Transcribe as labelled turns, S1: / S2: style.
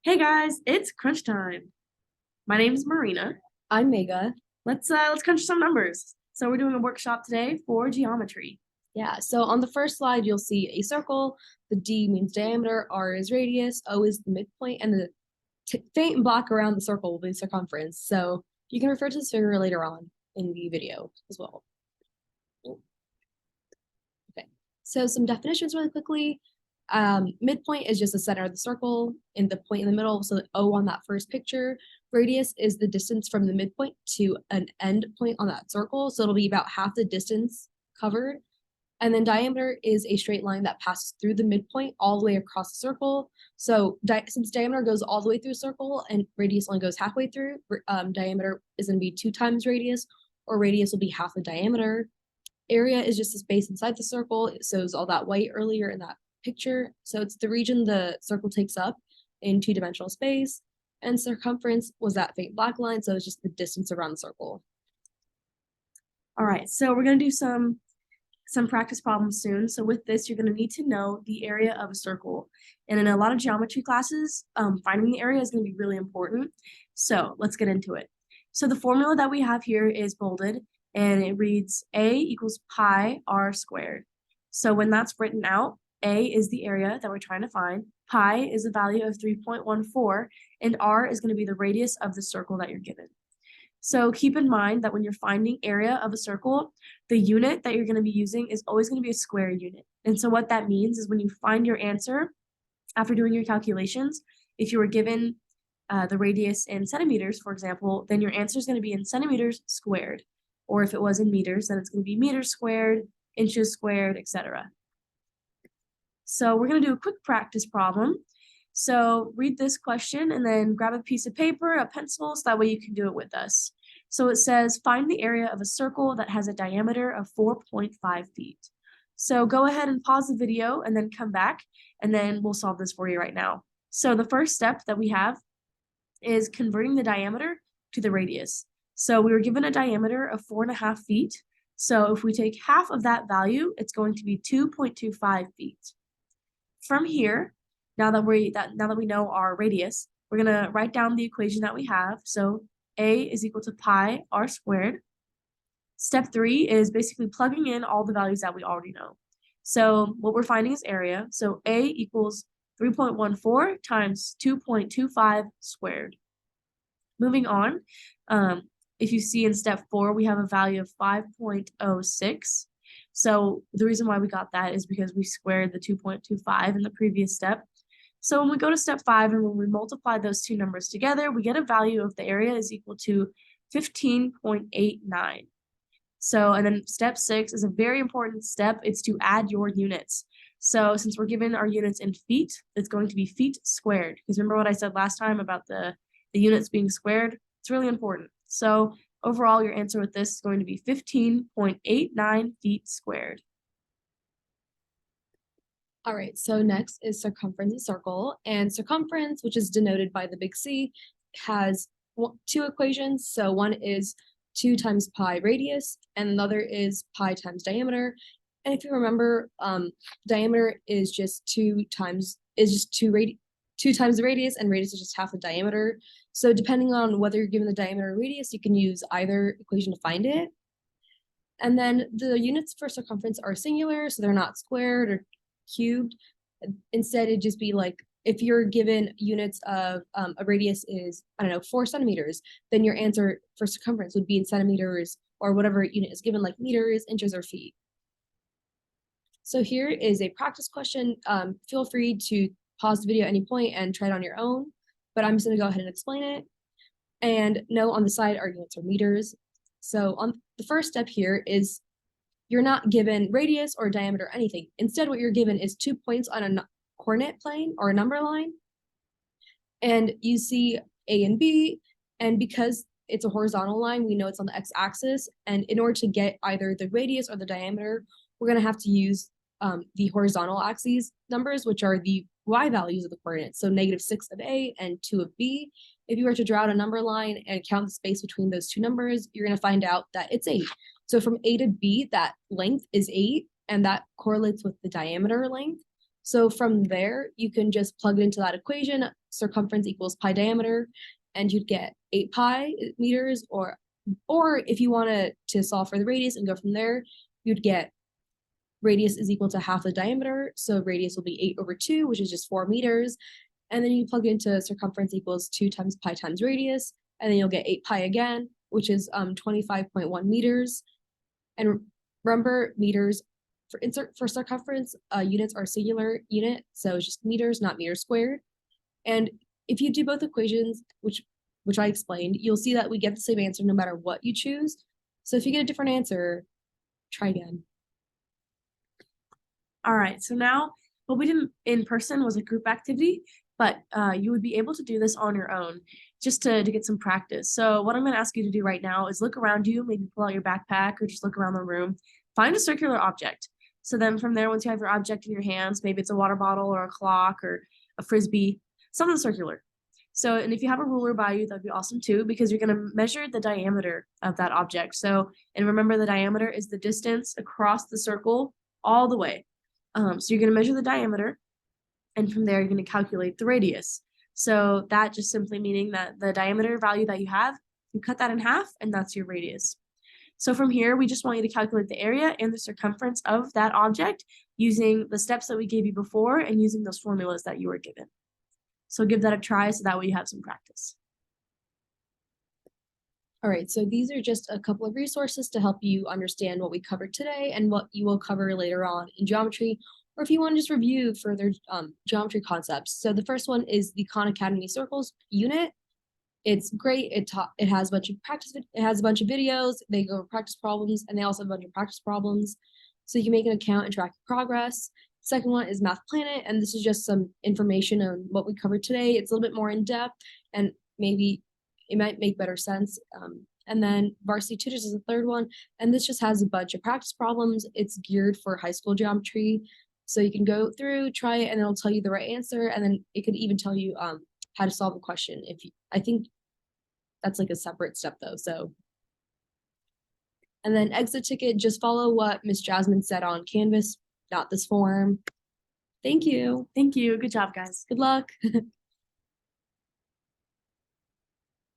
S1: Hey guys, it's crunch time. My name is Marina.
S2: I'm Megha.
S1: Let's crunch some numbers. So we're doing a workshop today for geometry.
S2: Yeah, so on the first slide, you'll see a circle. The D means diameter, R is radius, O is the midpoint, and the faint block around the circle will be circumference. So you can refer to this figure later on in the video as well. Okay, so some definitions really quickly. Midpoint is just the center of the circle, and the point in the middle, so the O on that first picture. Radius is the distance from the midpoint to an end point on that circle, so it'll be about half the distance covered. And then diameter is a straight line that passes through the midpoint all the way across the circle. So since diameter goes all the way through a circle and radius only goes halfway through, diameter is going to be 2 times radius, or radius will be half the diameter. Area is just the space inside the circle. It shows all that white earlier in that picture. So it's the region the circle takes up in 2-dimensional space. And circumference was that faint black line, so it's just the distance around the circle.
S1: All right, so we're gonna do some practice problems soon. So with this, you're gonna need to know the area of a circle. And in a lot of geometry classes, finding the area is gonna be really important. So let's get into it. So the formula that we have here is bolded, and it reads A equals pi r squared. So when that's written out, A is the area that we're trying to find, pi is a value of 3.14, and r is going to be the radius of the circle that you're given. So keep in mind that when you're finding area of a circle, the unit that you're going to be using is always going to be a square unit. And so what that means is when you find your answer after doing your calculations, if you were given the radius in centimeters, for example, then your answer is going to be in centimeters squared. Or if it was in meters, then it's going to be meters squared, inches squared, etc. So we're going to do a quick practice problem. So read this question and then grab a piece of paper, a pencil, so that way you can do it with us. So it says, find the area of a circle that has a diameter of 4.5 feet. So go ahead and pause the video and then come back, and then we'll solve this for you right now. So the first step that we have is converting the diameter to the radius. So we were given a diameter of 4.5 feet. So if we take half of that value, it's going to be 2.25 feet. From here, now that we know our radius, we're gonna write down the equation that we have. So A is equal to pi r squared. Step 3 is basically plugging in all the values that we already know. So what we're finding is area. So A equals 3.14 times 2.25 squared. Moving on, if you see in step 4, we have a value of 5.06. So the reason why we got that is because we squared the 2.25 in the previous step. So when we go to step 5 and when we multiply those two numbers together, we get a value of the area is equal to 15.89. So, and then step 6 is a very important step. It's to add your units. So since we're given our units in feet, it's going to be feet squared. Because remember what I said last time about the units being squared? It's really important. So overall, your answer with this is going to be 15.89 feet squared.
S2: All right, so next is circumference of circle, and circumference, which is denoted by the big C, has 2 equations. So one is 2 times pi radius, and another is pi times diameter. And if you remember, diameter is just 2 times the radius, and radius is just half the diameter. So depending on whether you're given the diameter or radius, you can use either equation to find it. And then the units for circumference are singular, so they're not squared or cubed. Instead, it'd just be like, if you're given units of a radius is, I don't know, 4 centimeters, then your answer for circumference would be in centimeters, or whatever unit is given, like meters, inches, or feet. So here is a practice question. Feel free to pause the video at any point and try it on your own, but I'm just going to go ahead and explain it. And no, on the side, our units are meters. So on the first step here is you're not given radius or diameter or anything. Instead, what you're given is 2 points on a coordinate plane or a number line. And you see A and B, and because it's a horizontal line, we know it's on the x-axis. And in order to get either the radius or the diameter, we're going to have to use the horizontal axes numbers, which are the y values of the coordinates. So -6 of A and 2 of B. If you were to draw out a number line and count the space between those two numbers, you're going to find out that it's 8. So from A to B, that length is 8, and that correlates with the diameter length. So from there, you can just plug it into that equation circumference equals pi diameter, and you'd get 8 pi meters, or if you wanted to solve for the radius and go from there, you'd get radius is equal to half the diameter, so radius will be 8/2, which is just 4 meters, and then you plug into circumference equals 2 times pi times radius, and then you'll get 8 pi again, which is 25.1 meters. And remember, meters for circumference units are singular unit, so it's just meters, not meters squared. And if you do both equations, which I explained, you'll see that we get the same answer no matter what you choose. So if you get a different answer, try again.
S1: All right, so now what we did in person was a group activity, but you would be able to do this on your own just to get some practice. So what I'm going to ask you to do right now is look around you, maybe pull out your backpack or just look around the room, find a circular object. So then from there, once you have your object in your hands, maybe it's a water bottle or a clock or a frisbee, something circular. So, and if you have a ruler by you, that'd be awesome too, because you're going to measure the diameter of that object. So, and remember, the diameter is the distance across the circle all the way. So you're going to measure the diameter, and from there, you're going to calculate the radius. So that just simply meaning that the diameter value that you have, you cut that in half, and that's your radius. So from here, we just want you to calculate the area and the circumference of that object using the steps that we gave you before and using those formulas that you were given. So give that a try so that way you have some practice.
S2: All right, so these are just a couple of resources to help you understand what we covered today and what you will cover later on in geometry, or if you want to just review further geometry concepts. So the first one is the Khan Academy Circles unit. It's great. It has a bunch of practice. It has a bunch of videos. They go over practice problems, and they also have a bunch of practice problems. So you can make an account and track your progress. Second one is Math Planet, and this is just some information on what we covered today. It's a little bit more in depth, and maybe it might make better sense. And then Varsity Tutors is the third one, and this just has a bunch of practice problems. It's geared for high school geometry, so you can go through, try it, and it'll tell you the right answer, and then it could even tell you how to solve a question. I think that's like a separate step though. So, and then exit ticket, just follow what Miss Jasmine said on Canvas, not this form. Thank you.
S1: Thank you. Good job, guys.
S2: Good luck.